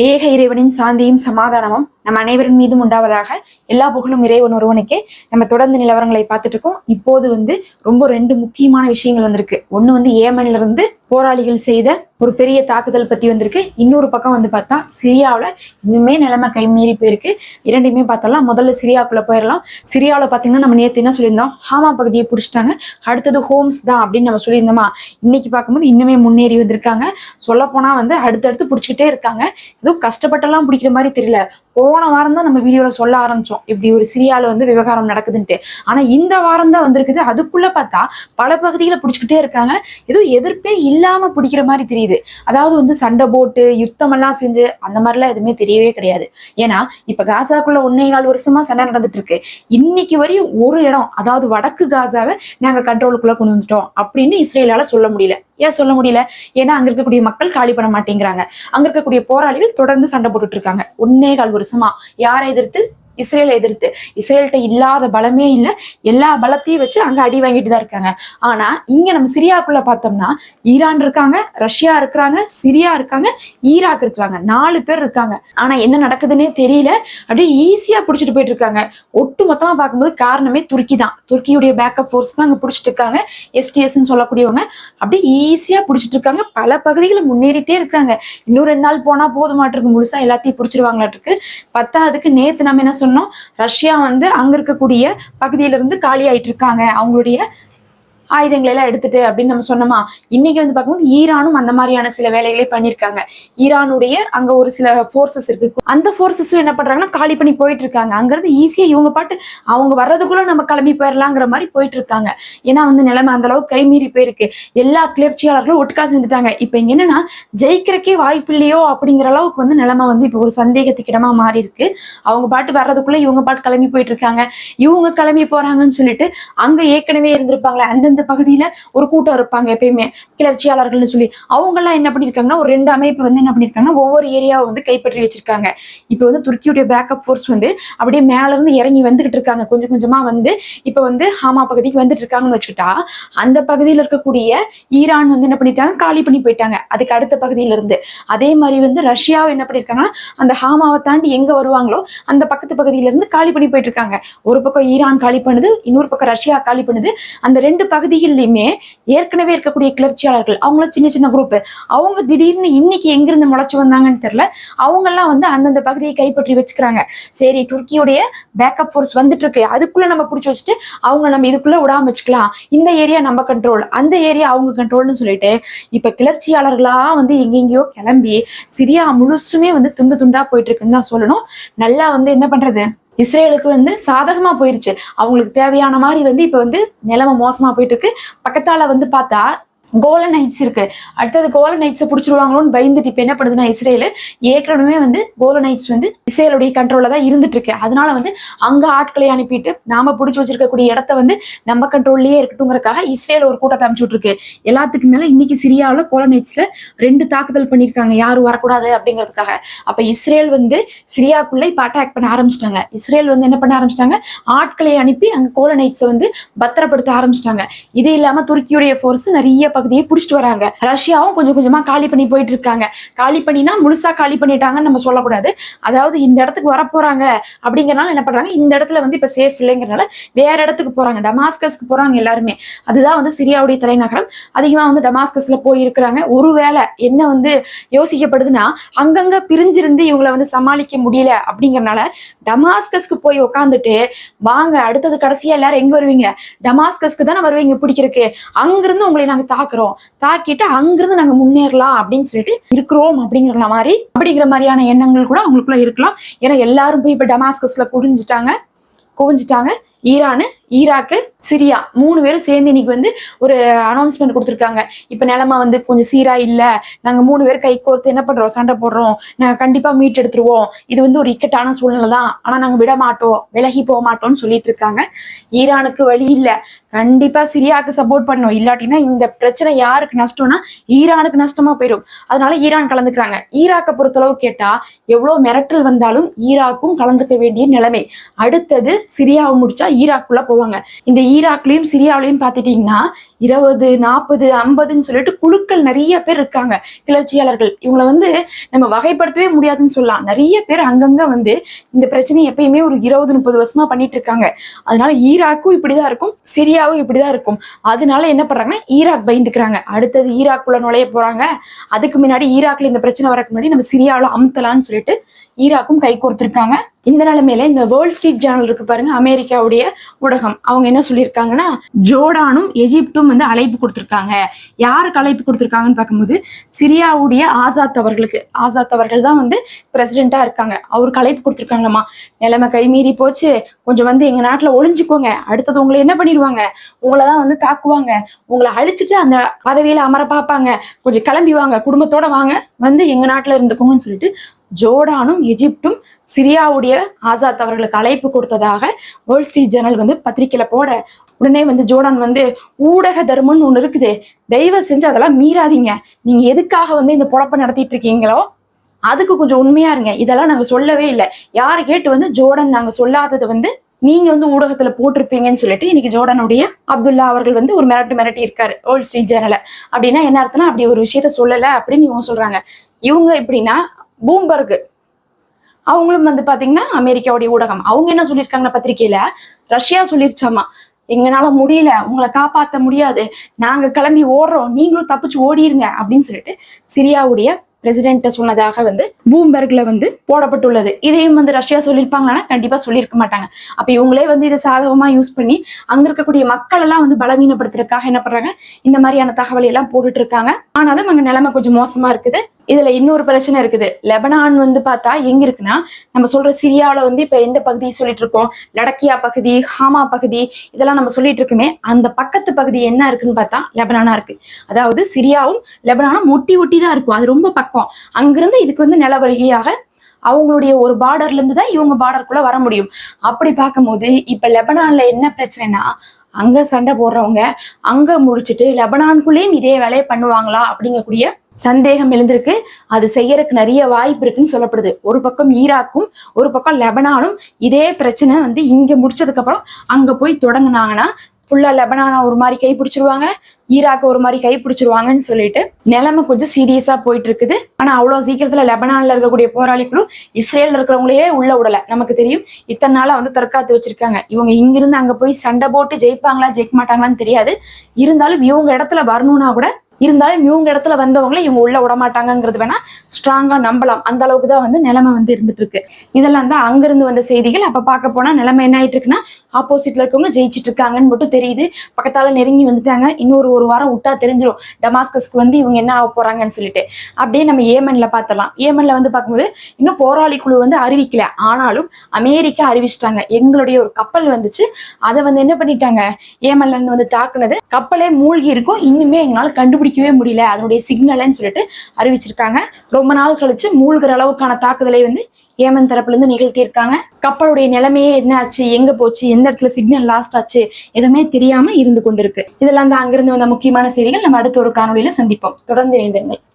ஏக இறைவனின் சாந்தியும் சமாதானமும் நம் அனைவரின் மீதும் உண்டாவதாக. எல்லா புகழும் இறைவன் ஒருவனுக்கே. நம்ம தொடர்ந்து நிலவரங்களை பார்த்துட்டு இருக்கோம். இப்போது ரொம்ப ரெண்டு முக்கியமான விஷயங்கள் வந்திருக்கு. ஒண்ணு ஏமன்ல இருந்து போராளிகள் செய்த ஒரு பெரிய தாக்குதல் பத்தி வந்திருக்கு. இன்னொரு பக்கம் பார்த்தா சிரியாவில் இன்னுமே நிலைமை கை மீறி போயிருக்கு. இரண்டையுமே பார்த்தலாம். முதல்ல சிரியாக்குள்ள போயிடலாம். சிரியாவில் பாத்தீங்கன்னா நம்ம நேற்று என்ன சொல்லியிருந்தோம், ஹாமா பகுதியை பிடிச்சிட்டாங்க, அடுத்தது ஹோம்ஸ் தான் அப்படின்னு நம்ம சொல்லியிருந்தோமா. இன்னைக்கு பார்க்கும்போது இன்னுமே முன்னேறி வந்திருக்காங்க. சொல்ல போனா அடுத்தடுத்து பிடிச்சிக்கிட்டே இருக்காங்க. எதுவும் கஷ்டப்பட்டெல்லாம் பிடிக்கிற மாதிரி தெரியல. போன வாரம் தான் நம்ம வீடியோல சொல்ல ஆரம்பிச்சோம் இப்படி ஒரு சிரியால விவகாரம் நடக்குதுன்ட்டு. ஆனா இந்த வாரம் தான் வந்திருக்குது. அதுக்குள்ள பார்த்தா பல பகுதிகளை பிடிச்சிக்கிட்டே இருக்காங்க. ஏதோ எதிர்ப்பே இல்லாம பிடிக்கிற மாதிரி தெரியுது. அதாவது சண்டை போட்டு யுத்தம் எல்லாம் செஞ்சு அந்த மாதிரிலாம் எதுவுமே தெரியவே கிடையாது. ஏன்னா இப்ப காசாக்குள்ள 1.25 வருஷமா சண்டை நடந்துட்டு இருக்கு. இன்னைக்கு வரையும் ஒரு இடம், அதாவது வடக்கு காசாவை நாங்க கண்ட்ரோலுக்குள்ள கொண்டு வந்துட்டோம் அப்படின்னு இஸ்ரேலால சொல்ல முடியல. ஏன் சொல்ல முடியல? ஏன்னா அங்க இருக்கக்கூடிய மக்கள் காலி பண்ண மாட்டேங்கிறாங்க. அங்க இருக்கக்கூடிய போராளிகள் தொடர்ந்து சண்டை போட்டுட்டு இருக்காங்க 1.25 வருஷமா. யாரை எதிர்த்து? இஸ்ரேலை எதிர்த்து. இஸ்ரேல்கிட்ட இல்லாத பலமே இல்லை. எல்லா பலத்தையும் வச்சு அங்க அடி வாங்கிட்டு தான் இருக்காங்க. ஆனா இங்க நம்ம சிரியாக்குள்ள பார்த்தோம்னா ஈரான் இருக்காங்க, ரஷ்யா இருக்கிறாங்க, சிரியா இருக்காங்க, ஈராக் இருக்கிறாங்க. 4 பேர் இருக்காங்க. ஆனா என்ன நடக்குதுன்னே தெரியல. அப்படியே ஈஸியா பிடிச்சிட்டு போயிட்டு இருக்காங்க. ஒட்டு மொத்தமா பார்க்கும்போது காரணமே துருக்கி தான். துருக்கியுடைய பேக்கப் ஃபோர்ஸ் தான் அங்க பிடிச்சிட்டு இருக்காங்க. எஸ்டிஎஸ் சொல்லக்கூடியவங்க அப்படியே ஈஸியா பிடிச்சிட்டு இருக்காங்க. பல பகுதிகளை முன்னேறிட்டே இருக்காங்க. இன்னும் 2 நாள் போனா போதுமாட்டிருக்கு, முழுசா எல்லாத்தையும் பிடிச்சிருவாங்களாட்டிருக்கு. பத்தாவதுக்கு நேத்து நம்ம என்ன சொன்னோம், ரஷ்யா அங்க இருக்கக்கூடிய பகுதியில இருந்து காலி ஆயிட்டு இருக்காங்க, அவங்களுடைய ஆயுதங்களை எல்லாம் எடுத்துட்டு அப்படின்னு நம்ம சொன்னோமா. இன்னைக்கு பார்க்கும்போது ஈரானும் அந்த மாதிரியான சில வேலைகளை பண்ணிருக்காங்க. ஈரானுடைய அங்க ஒரு சில போர்சஸ் இருக்கு. அந்த போர்சஸும் என்ன பண்றாங்கன்னா காலி பண்ணி போயிட்டு இருக்காங்க. அங்கிருந்து ஈஸியா இவங்க பாட்டு அவங்க வர்றதுக்குள்ள நம்ம கிளம்பி போயிடலாங்கிற மாதிரி போயிட்டு இருக்காங்க. ஏன்னா நிலைமை அந்த அளவுக்கு கைமீறி போயிருக்கு. எல்லா கிளர்ச்சியாளர்களும் ஒட்டுக்கா செஞ்சுட்டாங்க. இப்ப இங்க என்னன்னா ஜெயிக்கிறக்கே வாய்ப்பு இல்லையோ அப்படிங்கிற அளவுக்கு நிலைமை இப்ப ஒரு சந்தேகத்துக்கு இடமா மாறி இருக்கு. அவங்க பாட்டு வர்றதுக்குள்ள இவங்க பாட்டு கிளம்பி போயிட்டு இருக்காங்க. இவங்க கிளம்பி போறாங்கன்னு சொல்லிட்டு அங்க ஏற்கனவே இருந்திருப்பாங்களே அந்த பகுதியில ஒரு கூட்டம் இருப்பாங்க எப்பயுமே கிளர்ச்சியாளர்கள்னு சொல்லி. அவங்க எல்லாம் என்ன பண்ணிருக்காங்கன்னா ஒரு 2 அமைப்பு என்ன பண்ணிருக்காங்கன்னா ஒவ்வொரு ஏரியாவை கைப்பற்றி வச்சிருக்காங்க. இப்ப துருக்கியுடைய பேக்கப் ஃபோர்ஸ் அப்படியே மேல இருந்து இறங்கி வந்துகிட்டு இருக்காங்க. கொஞ்சம் கொஞ்சமா இப்ப ஹாமா பகுதிக்கு வந்துட்டு இருக்காங்கன்னு வச்சுக்கிட்டா, அந்த பகுதியில இருக்கக்கூடிய ஈரான் என்ன பண்ணிட்டாங்க, காலி பண்ணி போயிட்டாங்க அதுக்கு அடுத்த பகுதியில இருந்து. அதே மாதிரி ரஷ்யாவை என்ன பண்ணிருக்காங்கன்னா அந்த ஹாமாவை தாண்டி எங்க வருவாங்களோ அந்த பக்கத்து பகுதியில இருந்து காலி பண்ணி போயிட்டு இருக்காங்க. ஒரு பக்கம் ஈரான் காலி பண்ணுது, இன்னொரு பக்கம் ரஷ்யா காலி பண்ணுது. அந்த 2 பகுதிகளிலுமே ஏற்கனவே இருக்கக்கூடிய கிளர்ச்சியாளர்கள் அவங்கள சின்ன சின்ன குரூப், அவங்க திடீர்னு இன்னைக்கு எங்கிருந்து முளைச்சு வந்தாங்கன்னு தெரியல. அவங்க எல்லாம் அந்தந்த பகுதியை கைப்பற்றி வச்சுக்கிறாங்க. சரி, துருக்கியுடைய பேக்கப் ஃபோர்ஸ் வந்துட்டு இருக்கு, அதுக்குள்ள நம்ம பிடிச்சி வச்சுட்டு அவங்க நம்ம இதுக்குள்ள விடாம வச்சுக்கலாம். இந்த ஏரியா நம்ம கண்ட்ரோல், அந்த ஏரியா அவங்க கண்ட்ரோல்னு சொல்லிட்டு இப்ப கிளர்ச்சியாளர்களா எங்கெங்கயோ கிளம்பி சிரியா முழுசுமே துண்டு துண்டா போயிட்டு இருக்குன்னு தான் சொல்லணும். நல்லா என்ன பண்றது, இஸ்ரேலுக்கு சாதகமா போயிருச்சு. அவங்களுக்கு தேவையான மாதிரி இப்ப நிலைமை மோசமா போயிட்டு இருக்கு. பக்கத்தால பார்த்தா கோலன் ஹைட்ஸ் இருக்கு. அடுத்தது கோலன் ஹைட்ஸை பிடிச்சிருவாங்களோன்னு பயந்துட்டு இப்ப என்ன பண்ணுதுன்னா இஸ்ரேல் ஏற்கனவே கோலன் ஹைட்ஸ் இஸ்ரேலுடைய கண்ட்ரோல்ல தான் இருந்துட்டு இருக்கு. அதனால அங்க ஆட்களை அனுப்பிட்டு நாம பிடிச்சி வச்சிருக்கக்கூடிய இடத்த நம்ம கண்ட்ரோல்லயே இருக்கட்டும்ங்கறக்காக இஸ்ரேல் ஒரு கூட்டத்தை அனுப்பிச்சுட்டு இருக்கு. எல்லாத்துக்கு மேல இன்னைக்கு சிரியாவில் கோலன் ஹைட்ஸ்ல 2 தாக்குதல் பண்ணிருக்காங்க, யாரும் வரக்கூடாது அப்படிங்கிறதுக்காக. அப்ப இஸ்ரேல் சிரியாக்குள்ள இப்ப அட்டாக் பண்ண ஆரம்பிச்சிட்டாங்க. இஸ்ரேல் என்ன பண்ண ஆரம்பிச்சிட்டாங்க, ஆட்களை அனுப்பி அங்க கோலன் ஹைட்ஸை பத்திரப்படுத்த ஆரம்பிச்சிட்டாங்க. இது இல்லாம துருக்கியுடைய போர்ஸ் நிறைய பகுதியை பிடிச்சிட்டு வராங்க. ரஷ்யாவும் கொஞ்சம் கொஞ்சமா காலி பண்ணி போயிட்டு இருக்காங்க. காலி பண்ணினா முழுசா காலி பண்ணிட்டாங்கன்னு நம்ம சொல்லக்கூடாது. அதாவது இந்த இடத்துக்கு வரப்போறாங்க அப்படிங்கறனால என்ன பண்றாங்க, இந்த இடத்துல இப்ப சேஃப் இல்லைங்கிறனால வேற இடத்துக்கு போறாங்க. டமாஸ்கஸ்க்கு போறாங்க எல்லாருமே. அதுதான் சிரியாவுடைய தலைநகரம். அதிகமா டமாஸ்கஸ்ல போய் இருக்கிறாங்க. ஒருவேளை என்ன யோசிக்கப்படுதுன்னா அங்கங்க பிரிஞ்சிருந்து இவங்களை சமாளிக்க முடியல அப்படிங்கறனால டமாஸ்கஸ்க்கு போய் உட்காந்துட்டு வாங்க அடுத்தது கடைசியா எல்லாரும் எங்க வருவீங்க, டமாஸ்கஸ்க்கு தானே வருவீங்க பிடிக்கிறதுக்கு, அங்கிருந்து உங்களை நாங்க தாக்கிட்டு அங்கிருந்து நாங்க முன்னேறலாம் அப்படின்னு சொல்லிட்டு இருக்கிறோம் அப்படிங்கிற மாதிரியான எண்ணங்கள் கூட அவங்களுக்குள்ள இருக்கலாம். ஏன்னா எல்லாரும் போய் இப்ப டமாஸ்கஸ்ல குவிஞ்சிட்டாங்க. ஈரானு, ஈராக்கு, சிரியா 3 பேரும் சேர்ந்து இன்னைக்கு ஒரு அனௌன்ஸ்மெண்ட் கொடுத்துருக்காங்க. இப்ப நிலைமை கொஞ்சம் சீரா இல்ல, நாங்க 3 பேர் கை கோர்த்து என்ன பண்றோம், சண்டை போடுறோம், நாங்க கண்டிப்பா மீட் எடுத்துருவோம், இது ஒரு இக்கட்டான சூழ்நிலை தான், ஆனா நாங்க விட மாட்டோம், விலகி போக மாட்டோம்னு சொல்லிட்டு இருக்காங்க. ஈரானுக்கு வழி இல்ல, கண்டிப்பா சிரியாவுக்கு சப்போர்ட் பண்ணணும். இல்லாட்டினா இந்த பிரச்சனை யாருக்கு நஷ்டம்னா ஈரானுக்கு நஷ்டமா போயிடும். அதனால ஈரான் கலந்துக்கிறாங்க. ஈராக்கை பொறுத்தளவு கேட்டா எவ்வளவு மிரட்டல் வந்தாலும் ஈராக்கும் கலந்துக்க வேண்டிய நிலைமை. அடுத்தது சிரியாவை முடிச்சா ஈராக்குள்ள போவாங்க. இந்த ஈராக்லயும் சிரியாவிலையும் பாத்துட்டீங்கன்னா 20, 40, 50ன்னு சொல்லிட்டு குழுக்கள் நிறைய பேர் இருக்காங்க, கிளர்ச்சியாளர்கள். இவங்களை வந்து நம்ம வகைப்படுத்தவே முடியாதுன்னு சொல்லலாம். நிறைய பேர் அங்கங்க வந்து இந்த பிரச்சனை எப்பயுமே ஒரு 20, 30 வருஷமா பண்ணிட்டு இருக்காங்க. அதனால ஈராக்கும் இப்படிதான் இருக்கும், சிரியாவும் இப்படிதான் இருக்கும். அதனால என்ன பண்றாங்கன்னா ஈராக் பயந்துக்கிறாங்க. அடுத்தது ஈராக்குள்ள நுழைய போறாங்க. அதுக்கு முன்னாடி ஈராக்ல இந்த பிரச்சனை வரக்கு முன்னாடி நம்ம சிரியாவில அமுத்தலான்னு சொல்லிட்டு ஈராக்கும் கை கோர்த்திருக்காங்க. இந்த நிலைமையில இந்த வேர்ல்ட் ஸ்ட்ரீட் ஜேர்னல் இருக்கு பாருங்க, அமெரிக்காவுடைய ஊடகம், அவங்க என்ன சொல்லியிருக்காங்கன்னா ஜோர்டானும் எஜிப்டும் வந்து அழைப்பு கொடுத்திருக்காங்க. யாருக்கு அழைப்பு கொடுத்திருக்காங்கன்னு பார்க்கும்போது சிரியாவுடைய ஆசாத் அவர்களுக்கு. ஆசாத் அவர்கள் தான் வந்து பிரசிடென்டா இருக்காங்க. அவருக்கு அழைப்பு கொடுத்திருக்காங்களாமா. நிலைமை கைமீறி போச்சு, கொஞ்சம் வந்து எங்க நாட்டுல ஒளிஞ்சுக்கோங்க, அடுத்தது உங்களை என்ன பண்ணிடுவாங்க, உங்களைதான் வந்து தாக்குவாங்க, உங்களை அழிச்சிட்டு அந்த பதவியில அமர பார்ப்பாங்க, கொஞ்சம் கிளம்பி வாங்க, குடும்பத்தோட வாங்க, வந்து எங்க நாட்டுல இருந்துக்கோங்கன்னு சொல்லிட்டு ஜோர்டானும் எஜிப்டும் சிரியாவுடைய ஆசாத் அவர்களுக்கு அழைப்பு கொடுத்ததாக வேர்ல்ட் ஸ்ட்ரீட் ஜேர்னல் வந்து பத்திரிகையில போட, உடனே வந்து ஜோர்டான் வந்து ஊடக தர்மம்னு ஒண்ணு இருக்குது, தயவு செஞ்சு அதெல்லாம் மீறாதீங்க, நீங்க எதுக்காக வந்து இந்த பொழப்ப நடத்திட்டு இருக்கீங்களோ அதுக்கு கொஞ்சம் உண்மையா இருங்க, இதெல்லாம் நாங்க சொல்லவே இல்லை, யாரு கேட்டு வந்து ஜோர்டான் நாங்க சொல்லாதது வந்து நீங்க வந்து ஊடகத்துல போட்டிருப்பீங்கன்னு சொல்லிட்டு இன்னைக்கு ஜோர்டானுடைய அப்துல்லா அவர்கள் வந்து ஒரு மிரட்டி இருக்காரு வேர்ல்ட் ஸ்ட்ரீட் ஜேர்னல. அப்படின்னா என்ன அர்த்தம்னா அப்படி ஒரு விஷயத்த சொல்லல அப்படின்னு இவங்க சொல்றாங்க. இவங்க எப்படின்னா பூம்பர்க், அவங்களும் வந்து பாத்தீங்கன்னா அமெரிக்காவுடைய ஊடகம், அவங்க என்ன சொல்லியிருக்காங்க பத்திரிகையில, ரஷ்யா சொல்லிருச்சாமா எங்களால முடியல, உங்களை காப்பாற்ற முடியாது, நாங்க கிளம்பி ஓடுறோம், நீங்களும் தப்பிச்சு ஓடிருங்க அப்படின்னு சொல்லிட்டு சிரியாவுடைய பிரசிடென்ட் சொன்னதாக வந்து பூம்பர்க்ல வந்து போடப்பட்டுள்ளது. இதையும் வந்து ரஷ்யா சொல்லியிருப்பாங்கன்னா கண்டிப்பா சொல்லியிருக்க மாட்டாங்க. அப்ப இவங்களே வந்து இதை சாதகமா யூஸ் பண்ணி அங்க இருக்கக்கூடிய மக்கள் எல்லாம் வந்து பலவீனப்படுத்துறதுக்காக என்ன பண்றாங்க, இந்த மாதிரியான தகவலை எல்லாம் போட்டுட்டு இருக்காங்க. ஆனாலும் அங்க நிலைமை கொஞ்சம் மோசமா இருக்குது. இதுல இன்னொரு பிரச்சனை இருக்குது. லெபனான் வந்து பார்த்தா எங்க இருக்குன்னா, நம்ம சொல்ற சிரியாவில வந்து இப்ப எந்த பகுதி சொல்லிட்டு இருக்கோம், லடக்கியா பகுதி, ஹாமா பகுதி, இதெல்லாம் நம்ம சொல்லிட்டு இருக்குமே, அந்த பக்கத்து பகுதி என்ன இருக்குன்னு பார்த்தா லெபனானா இருக்கு. அதாவது சிரியாவும் லெபனானும் ஒட்டி ஒட்டி தான் இருக்கும், அது ரொம்ப பக்கம். அங்கிருந்து இதுக்கு வந்து நிலவழியாக அவங்களுடைய ஒரு பார்டர்ல இருந்து தான் இவங்க பார்டருக்குள்ள வர முடியும். அப்படி பார்க்கும்போது இப்ப லெபனான்ல என்ன பிரச்சனைனா, அங்க சண்டை போடுறவங்க அங்க முடிச்சுட்டு லெபனானுக்குள்ளேயும் இதே வேலையை பண்ணுவாங்களா அப்படிங்கக்கூடிய சந்தேகம் எழுந்திருக்கு. அது செய்யறதுக்கு நிறைய வாய்ப்பு இருக்குன்னு சொல்லப்படுது. ஒரு பக்கம் ஈராக்கும் ஒரு பக்கம் லெபனானும் இதே பிரச்சனை வந்து இங்க முடிச்சதுக்கு அப்புறம் அங்க போய் தொடங்கினாங்கன்னா ஃபுல்லா லெபனான ஒரு மாதிரி கை பிடிச்சிருவாங்க, ஈராக்க ஒரு மாதிரி கை பிடிச்சிருவாங்கன்னு சொல்லிட்டு நிலைமை கொஞ்சம் சீரியஸா போயிட்டு இருக்குது. ஆனா அவ்வளவு சீக்கிரத்துல லெபனான்ல இருக்கக்கூடிய போராளிகளும் இஸ்ரேல்ல இருக்கிறவங்களையே உள்ள விடல. நமக்கு தெரியும் இத்தனை நாளா வந்து தற்காத்து வச்சிருக்காங்க. இவங்க இங்கிருந்து அங்க போய் சண்டை போட்டு ஜெயிப்பாங்களா ஜெயிக்க மாட்டாங்களான்னு தெரியாது. இருந்தாலும் இவங்க இடத்துல வரணும்னா கூட, இருந்தாலும் இவங்க இடத்துல வந்தவங்களை இவங்க உள்ள விட மாட்டாங்கிறது வேணா ஸ்ட்ராங்கா நம்பலாம். அந்த அளவுக்கு தான் வந்து நிலைமை வந்து இருந்துட்டு இருக்கு. இதெல்லாம் தான் அங்கிருந்து வந்த செய்திகள். அப்ப பார்க்க போனா நிலைமை என்ன ஆயிட்டு இருக்குன்னா, ஆப்போசிட்ல இருக்கவங்க ஜெயிச்சிட்டு இருக்காங்கன்னு மட்டும் தெரியுது. பக்கத்தால நெருங்கி வந்துட்டாங்க. இன்னொரு ஒரு வாரம் விட்டா தெரிஞ்சிடும் டமாஸ்கஸ்க்கு வந்து இவங்க என்ன ஆக போறாங்கன்னு சொல்லிட்டு. அப்படியே நம்ம ஏமன்ல பார்த்தலாம். ஏமன்ல வந்து பார்க்கும்போது இன்னும் போராளி குழு வந்து அறிவிக்கல, ஆனாலும் அமெரிக்கா அறிவிச்சிட்டாங்க. எங்களுடைய ஒரு கப்பல் வந்துச்சு, அதை வந்து என்ன பண்ணிட்டாங்க, ஏமன்ல இருந்து வந்து தாக்குனது, கப்பலே மூழ்கி இருக்கும், இன்னுமே எங்களால கண்டுபிடிக்கவே முடியல அதனுடைய சிக்னல்னு சொல்லிட்டு அறிவிச்சிருக்காங்க. ரொம்ப நாள் கழிச்சு மூழ்கிற அளவுக்கான தாக்குதலை வந்து ஏமன் தரப்புல இருந்து நிகழ்த்தியிருக்காங்க. கப்பலுடைய நிலைமையே என்ன ஆச்சு, எங்க போச்சு, எந்த இடத்துல சிக்னல் லாஸ்ட் ஆச்சு, எதுவுமே தெரியாம இருந்து கொண்டிருக்கு. இதெல்லாம் தான் அங்கிருந்து வந்த முக்கியமான செய்திகள். நம்ம அடுத்த ஒரு காணொலியில சந்திப்போம். தொடர்ந்து இணைந்திருங்கள்.